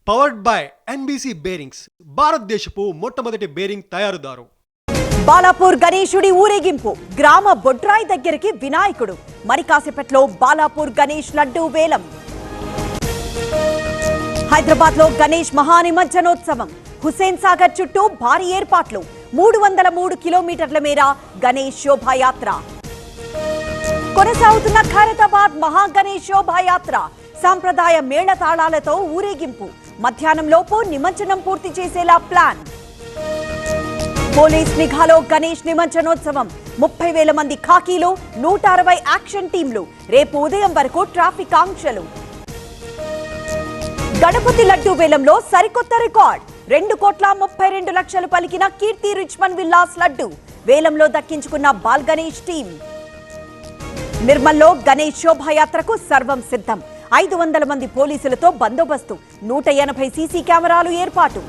Powered by NBC bearings, భారతదేశపు మొట్టమొదటి bearing తయారుదారు. Balapur గణేశుడి ఊరేగింపు, గ్రామ బొడ్రాయి దగ్గరికి వినాయకుడు. మరి కాసేపట్లో బాలాపూర్ గణేష్ లడ్డూ వేలం. హైదరాబాద్ లో గణేష్ మహానిమజ్జనోత్సవం, హుస్సేన్ సాగర్ చుట్టూ భారీ ఏర్పాట్లు. 303 కిలోమీటర్ల మేర గణేష్ శోభాయాత్ర కొనసాగుతున్న ఖైరతాబాద్ మహాగణేష్ శోభాయాత్ర. సాంప్రదాయ మేళతాళాలతో ఊరేగింపు. మధ్యాహ్నం లోపు నిమజ్జనం పూర్తి చేసేలా ప్లాన్. పోలీస్ నిఘాలో గణేష్ నిమజ్జనోత్సవం. 30,000 మంది ఖాకీలు, 160 యాక్షన్ టీంలు. రేపు ఉదయం వరకు ట్రాఫిక్ ఆంక్షలు. గణపతి లడ్డూ వేలంలో సరికొత్త రికార్డ్. 2,32,00,000 పలికిన కీర్తి రిచ్మన్ విల్లాస్ లడ్డు వేలంలో దక్కించుకున్న బాల్ గణేష్ టీం. నిర్మల్లో గణేష్ శోభాయాత్రకు సర్వం సిద్ధం. 500 మంది పోలీసులతో బందోబస్తు. 180 సీసీ కెమెరాలు ఏర్పాటు.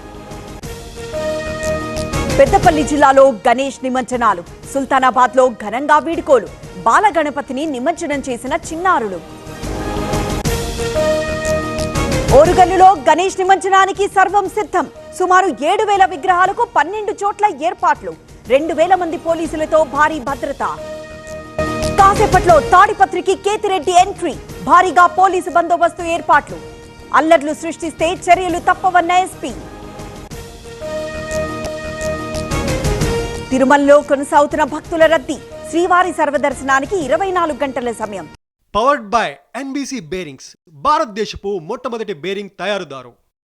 పెద్దపల్లి జిల్లాలో గణేష్ నిమజ్జనాలు. సుల్తానాబాద్ లో ఘనంగా వీడ్కోలు. బాలగణపతిని నిమజ్జనం చేసిన చిన్నారులు. ఓరుగల్లులో గణేష్ నిమజ్జనానికి సర్వం సిద్ధం. సుమారు 7,000 విగ్రహాలకు 12 చోట్ల ఏర్పాట్లు. 2,000 మంది పోలీసులతో భారీ భద్రత. కాసేపట్లో తాడిపత్రికి కేతిరెడ్డి ఎంట్రీ. భారీగా పోలీసు బందోబస్తు ఏర్పాట్లు. అల్లర్లు సృష్టిస్తే చర్యలు తప్పవన్న ఎస్పీ. తిరుమలలో కొనసాగుతున్న భక్తుల రద్దీ. శ్రీవారి సర్వదర్శనానికి 24 గంటల సమయం. పవర్డ్ బై ఎన్బీసీ బేరింగ్స్, భారతదేశపు మొట్టమొదటి బేరింగ్ తయారుదారు.